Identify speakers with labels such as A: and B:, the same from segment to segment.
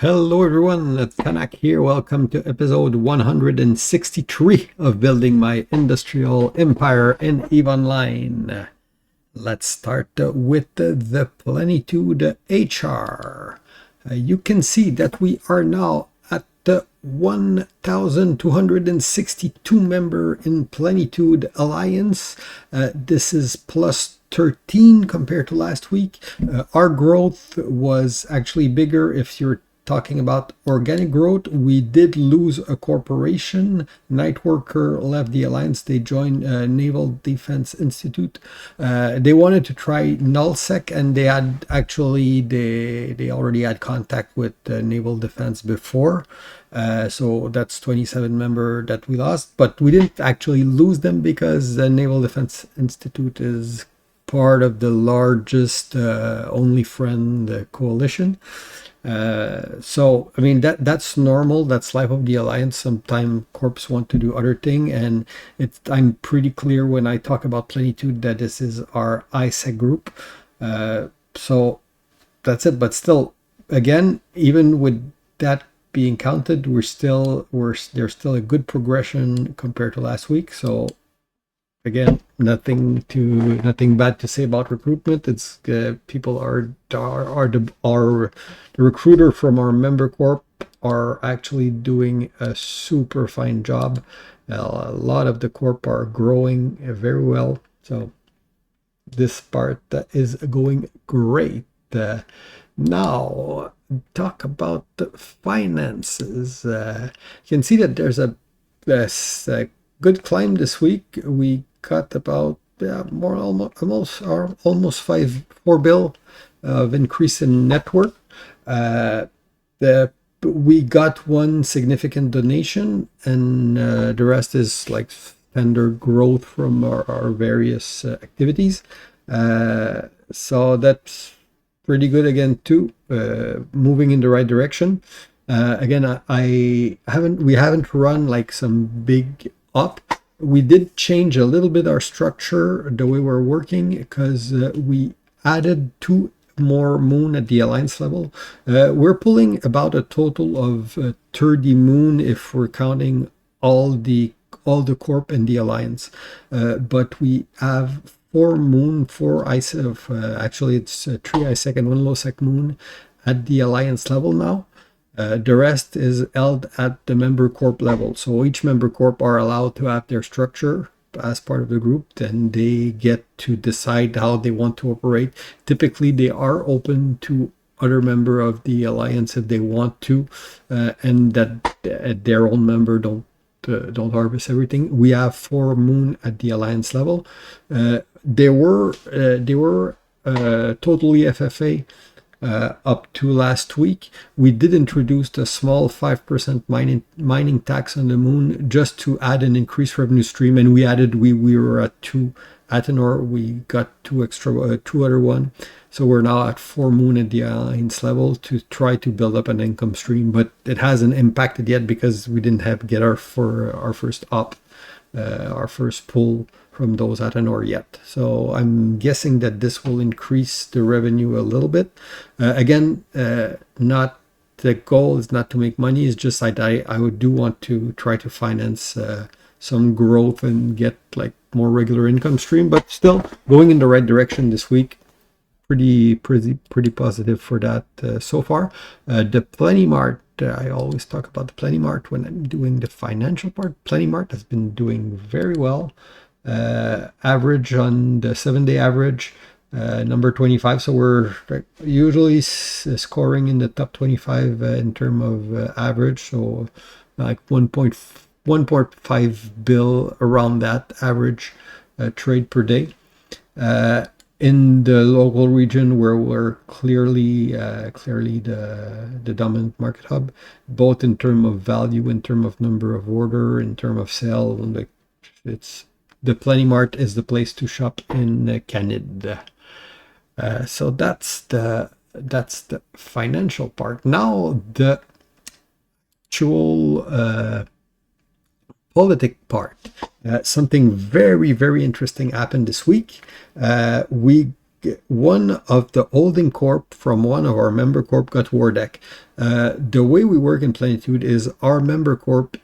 A: Hello everyone, it's Kanak here. Welcome to episode 163 of Building My Industrial Empire in EVE Online. Let's start with the Plenitude HR. You can see that we are now at the 1,262 member in Plenitude Alliance. This is plus 13 compared to last week. Our growth was actually bigger if you're talking about organic growth. We did lose a corporation. Nightworker left the alliance. They joined Naval Defense Institute. They wanted to try nullsec, and they already had contact with Naval Defense before. So that's 27 member that we lost, but we didn't actually lose them because the Naval Defense Institute is part of the largest Only Friend coalition. So I mean that's normal. That's life of the alliance. Sometimes corps want to do other thing, and I'm pretty clear when I talk about Plenitude that this is our ISEC group. So that's it. But still, again, even with that being counted, there's still a good progression compared to last week. So again, nothing bad to say about recruitment. It's people are the recruiter from our member corp are actually doing a super fine job. A lot of the corp are growing very well. So this part is going great. Now talk about the finances. You can see that there's a good climb this week. We got about almost 4 bill of increase in network. We got one significant donation, and the rest is like standard growth from our various activities. So that's pretty good again too. Moving in the right direction. Again, we haven't run like some big up. We did change a little bit our structure, the way we're working, because we added 2 more moon at the alliance level. We're pulling about a total of 30 moon if we're counting all the corp and the alliance. But we have 4 moon, 4 ISEC, actually it's 3 ISEC and 1 LOSEC moon at the alliance level now. The rest is held at the member corp level. So each member corp are allowed to have their structure as part of the group. Then they get to decide how they want to operate. Typically, they are open to other member of the alliance if they want to, and that their own member don't harvest everything. We have 4 moon at the alliance level. They were totally FFA. Up to last week. We did introduce a small 5% mining tax on the moon just to add an increased revenue stream, and we were at 2 Atenor. We got 2 extra, 2 other one, so we're now at 4 moon at the alliance level to try to build up an income stream, but it hasn't impacted yet because we didn't get our first up, our first pull from those Atenor yet. So I'm guessing that this will increase the revenue a little bit. Again, not the goal is not to make money. It's just I do want to try to finance some growth and get like more regular income stream, but still going in the right direction this week. Pretty positive for that so far. The Plenimart, I always talk about the Plenimart when I'm doing the financial part. Plenimart has been doing very well. Average on the 7-day average, number 25. So we're usually scoring in the top 25 in terms of average. So like 1.5 bill around that average trade per day. In the local region where we're clearly the dominant market hub, both in terms of value, in terms of number of order, in terms of sale, like it's the Plenimart is the place to shop in Canada. So that's the financial part. Now the actual politic part. Something very interesting happened this week. We one of the holding corp from one of our member corp got wardec. The way we work in Plenitude is our member corp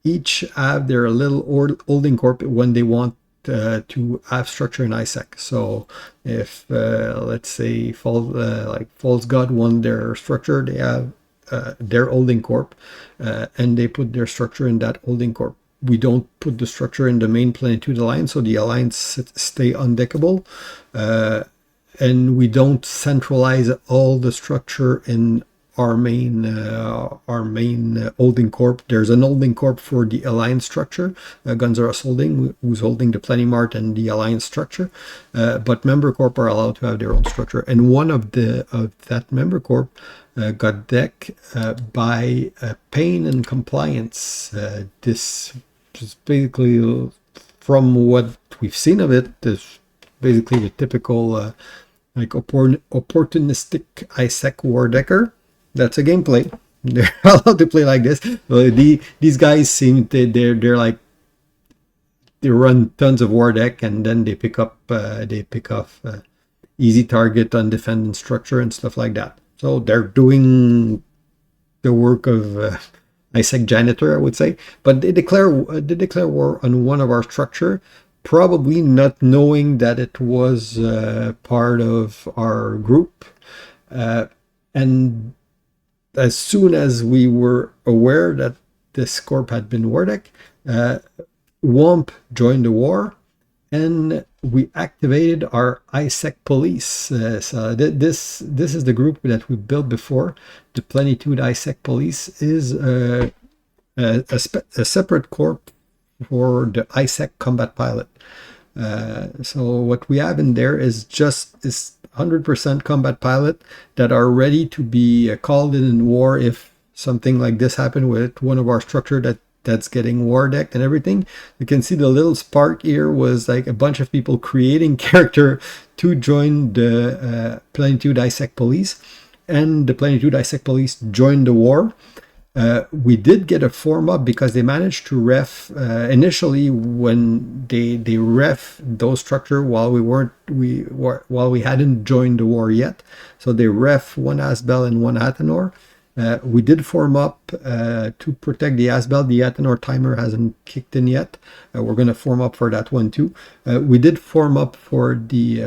A: each have their little holding corp when they want to have structure in ISEC. So if let's say False God won their structure, they have their holding corp, and they put their structure in that holding corp. We don't put the structure in the main Plenitude Alliance, so the Alliance stay undeckable, and we don't centralize all the structure in our main holding corp. There's an holding corp for the Alliance structure, Guns R Us Holding, who's holding the Plenimart and the Alliance structure, but member corp are allowed to have their own structure, and one of that member corp got deck by pain and compliance. This is basically, from what we've seen of it, is basically the typical like opportunistic ISEC war decker. That's a gameplay. They're allowed to play like this. These guys seem they're like, they run tons of war deck, and then they pick off easy target on defendant structure and stuff like that. So they're doing the work of ISEC janitor, I would say. But they declare war on one of our structure, probably not knowing that it was part of our group. And as soon as we were aware that this corp had been wardec, WOMP joined the war, and we activated our ISEC police. So this is the group that we built before. The Plenitude ISEC police is a separate corp for the ISEC combat pilot. So what we have in there is 100% combat pilot that are ready to be called in war if something like this happened with one of our structure that's getting war decked and everything. You can see the little spark here was like a bunch of people creating character to join the Plenitude ISEC police, and the Plenitude ISEC police joined the war. We did get a form up because they managed to ref initially when they ref those structure while we hadn't joined the war yet. So they ref one Asbel and one Athanor. We did form up to protect the Asbel. The Athanor timer hasn't kicked in yet. We're going to form up for that one too. We did form up for the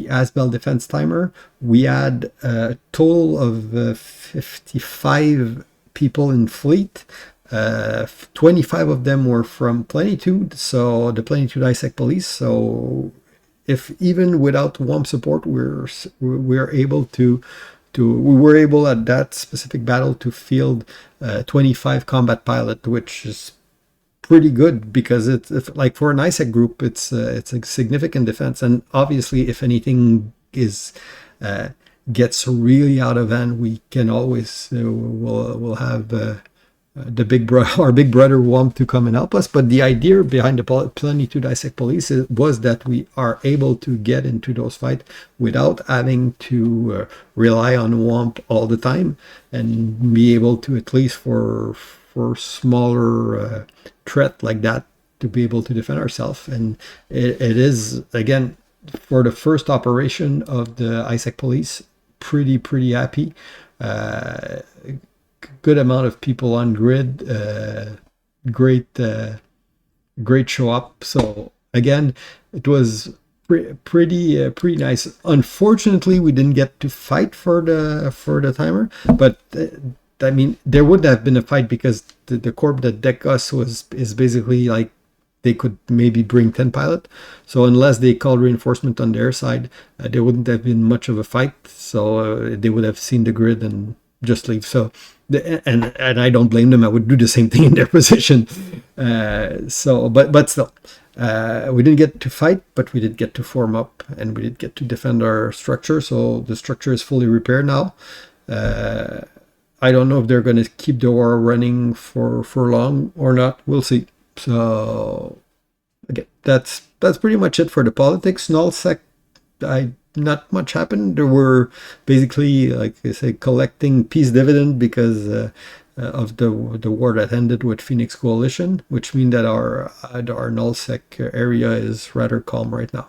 A: Asbel defense timer. We had a total of 55 people in fleet. 25 of them were from Plenitude, so the Plenitude ISEC police. So if even without WOMP support, we're able to we were able at that specific battle to field 25 combat pilot, which is pretty good because it's like for an ISEC group, it's a significant defense. And obviously, if anything gets really out of hand, we can always we'll have our big brother WOMP to come and help us. But the idea behind the Plenitude ISEC police was that we are able to get into those fights without having to rely on WOMP all the time, and be able to, at least for smaller threat like that, to be able to defend ourselves. And it is, again, for the first operation of the ISEC police, pretty happy. Good amount of people on grid, great show up. So again, it was pretty nice. Unfortunately, we didn't get to fight for the timer, but I mean, there would have been a fight because the corp that decked us is basically like they could maybe bring 10 pilot. So unless they called reinforcement on their side, there wouldn't have been much of a fight. So they would have seen the grid and just leave. So and I don't blame them. I would do the same thing in their position. So but still, we didn't get to fight, but we did get to form up, and we did get to defend our structure. So the structure is fully repaired now. I don't know if they're going to keep the war running for long or not. We'll see. So again, that's pretty much it for the politics. Nullsec, not much happened. There were basically, like I say, collecting peace dividend because of the war that ended with Phoenix Coalition, which means that our Nullsec area is rather calm right now,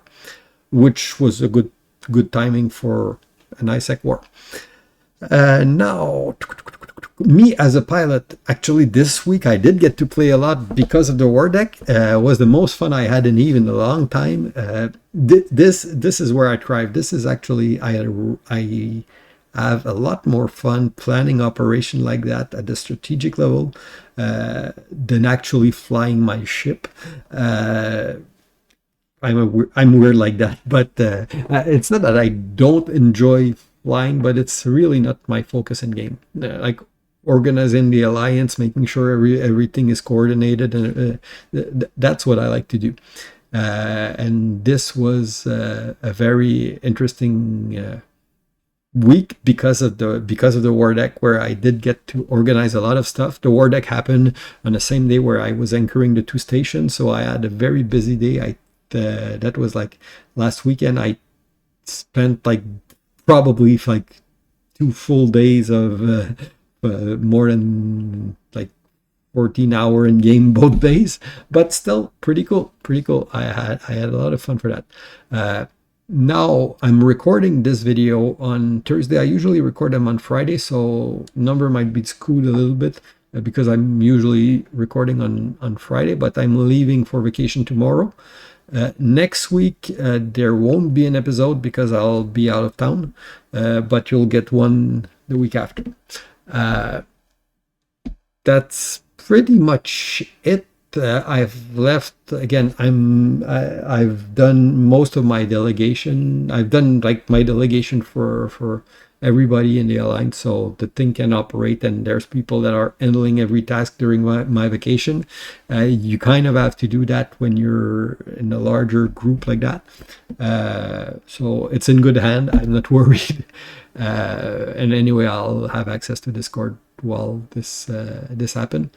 A: which was a good good timing for an ISEC war. Now, me as a pilot, actually this week I did get to play a lot because of the wardec. It was the most fun I had in EVE in a long time. This is where I thrive. This is actually, I have a lot more fun planning operation like that at the strategic level than actually flying my ship. I'm weird like that, but it's not that I don't enjoy flying, but it's really not my focus in game. Like organizing the alliance, making sure everything is coordinated, and that's what I like to do. And this was a very interesting week because of the wardec, where I did get to organize a lot of stuff. The wardec happened on the same day where I was anchoring the 2 stations, so I had a very busy day. That was like last weekend. I spent like probably like 2 full days of more than like 14-hour in game both days, but still pretty cool. I had a lot of fun for that. Now I'm recording this video on Thursday. I usually record them on Friday, so number might be skewed a little bit because I'm usually recording on Friday, but I'm leaving for vacation tomorrow. Next week there won't be an episode because I'll be out of town, but you'll get one the week after. That's pretty much it. I've left again. I've done most of my delegation. I've done like my delegation for everybody in the alliance, so the thing can operate, and there's people that are handling every task during my vacation. You kind of have to do that when you're in a larger group like that. So it's in good hand. I'm not worried. And anyway, I'll have access to Discord while this happened.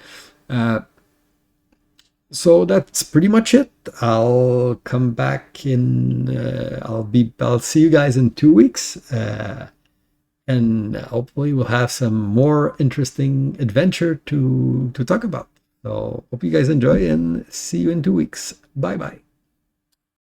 A: So that's pretty much it. I'll come back in. I'll see you guys in 2 weeks, and hopefully we'll have some more interesting adventure to talk about. So hope you guys enjoy, and see you in 2 weeks. Bye bye.